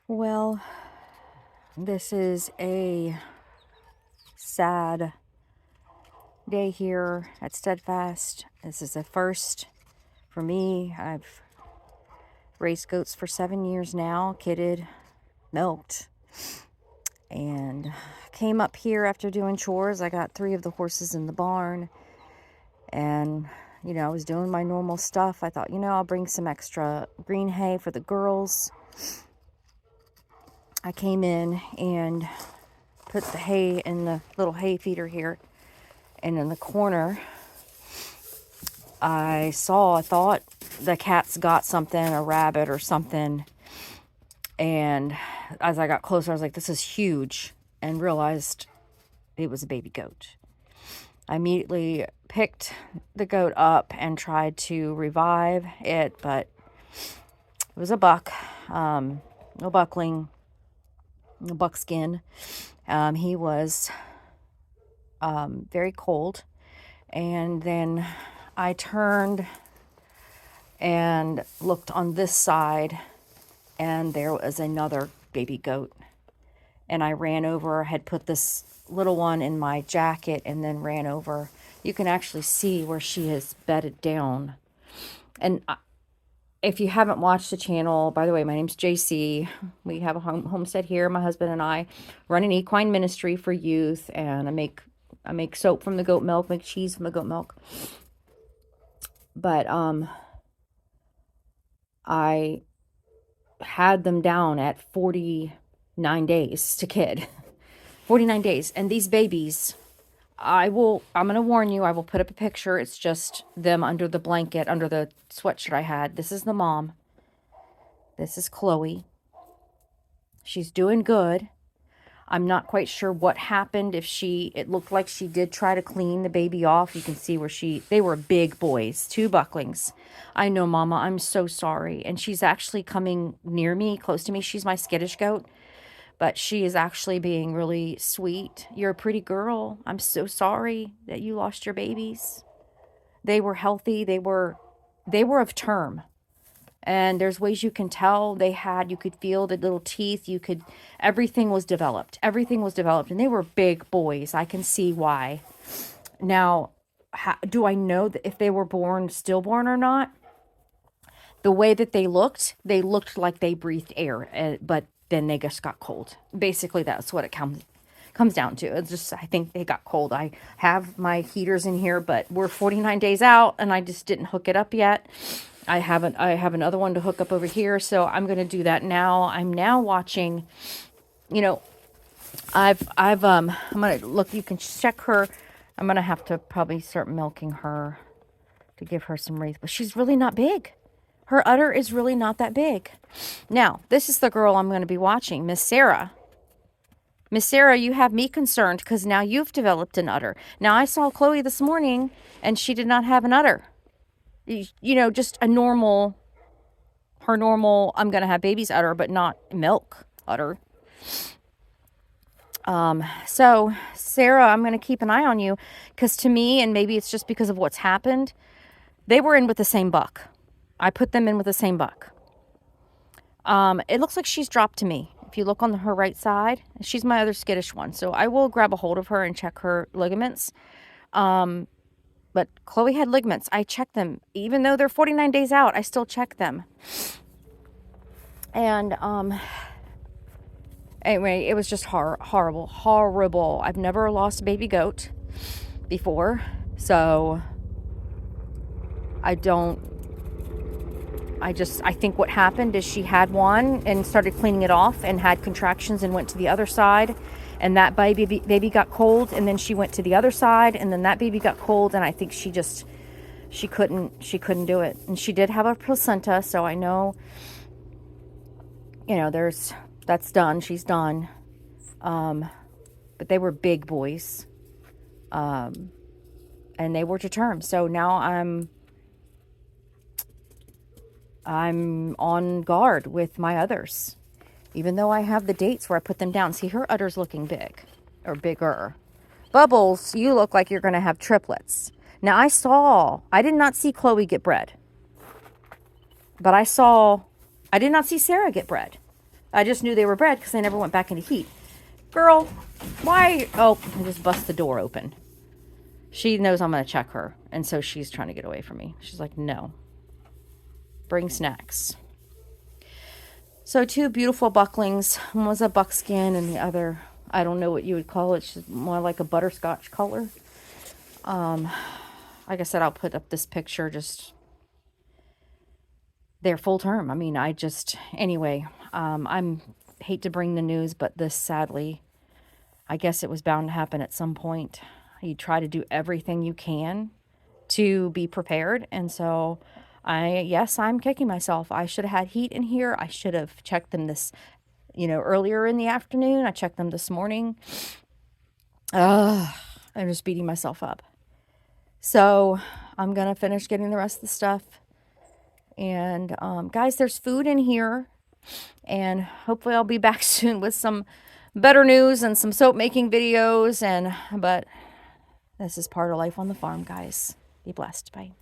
Well, this is a sad day here at Steadfast. This is a first for me. I've raised goats for 7 years now, kidded, milked, and came up here after doing chores. I got 3 of the horses in the barn, and I was doing my normal stuff. I thought, I'll bring some extra green hay for the girls. I came in and put the hay in the little hay feeder here, and in the corner I thought the cat's got something, a rabbit or something, and as I got closer I was like, this is huge, and realized it was a baby goat. I immediately picked the goat up and tried to revive it, but it was a buck, no buckling, no buckskin. He was very cold, and then I turned and looked on this side, and there was another baby goat, and I ran over, had put this little one in my jacket, and then ran over. You can actually see where she has bedded down. And if you haven't watched the channel, by the way, my name's JC. We have a homestead here. My husband and I run an equine ministry for youth, and I make soap from the goat milk, make cheese from the goat milk. But I had them down at 49 days to kid. 49 days. And these babies, I'm going to warn you, I will put up a picture. It's just them under the blanket, under the sweatshirt I had. This is the mom. This is Chloe. She's doing good. I'm not quite sure what happened. It looked like she did try to clean the baby off. You can see where they were big boys, 2 bucklings. I know, Mama, I'm so sorry. And she's actually coming near me, close to me. She's my skittish goat, but she is actually being really sweet. You're a pretty girl. I'm so sorry that you lost your babies. They were healthy. They were of term. And there's ways you can tell you could feel the little teeth. Everything was developed. Everything was developed. And they were big boys. I can see why. Now, do I know that if they were born stillborn or not? The way that they looked like they breathed air, but then they just got cold. Basically, that's what it comes down to. It's just, I think they got cold. I have my heaters in here, but we're 49 days out, and I just didn't hook it up yet. I have another one to hook up over here, so I'm going to do that now. I'm now watching, I'm going to look, you can check her. I'm going to have to probably start milking her to give her some wreath, but she's really not big. Her udder is really not that big. Now, this is the girl I'm going to be watching, Miss Sarah. Miss Sarah, you have me concerned because now you've developed an udder. Now, I saw Chloe this morning, and she did not have an udder. Just her normal, I'm going to have baby's udder, but not milk udder. So, Sarah, I'm going to keep an eye on you because to me, and maybe it's just because of what's happened, they were in with the same buck. I put them in with the same buck. It looks like she's dropped to me. If you look on her right side, she's my other skittish one. So I will grab a hold of her and check her ligaments. But Chloe had ligaments. I checked them. Even though they're 49 days out, I still check them. And anyway, it was just horrible. I've never lost a baby goat before. So I think what happened is she had one and started cleaning it off and had contractions and went to the other side. And that baby got cold, and then she went to the other side, and then that baby got cold, and I think she couldn't do it. And she did have a placenta, so I know, that's done. She's done. But they were big boys. And they were to term. So now I'm on guard with my others. Even though I have the dates where I put them down. See, her udder's looking big. Or bigger. Bubbles, you look like you're going to have triplets. Now, I did not see Chloe get bred. But I did not see Sarah get bred. I just knew they were bred because they never went back into heat. Girl, why? Oh, I just bust the door open. She knows I'm going to check her. And so she's trying to get away from me. She's like, no. Bring snacks. So 2 beautiful bucklings. One was a buckskin and the other, I don't know what you would call it. She's more like a butterscotch color. Like I said, I'll put up this picture. Just, they're full term. I mean, anyway, I'm hate to bring the news, but this sadly, I guess it was bound to happen at some point. You try to do everything you can to be prepared. And so yes, I'm kicking myself. I should have had heat in here. I should have checked them earlier in the afternoon. I checked them this morning. I'm just beating myself up. So I'm going to finish getting the rest of the stuff. And guys, there's food in here. And hopefully I'll be back soon with some better news and some soap making videos. But this is part of life on the farm, guys. Be blessed. Bye.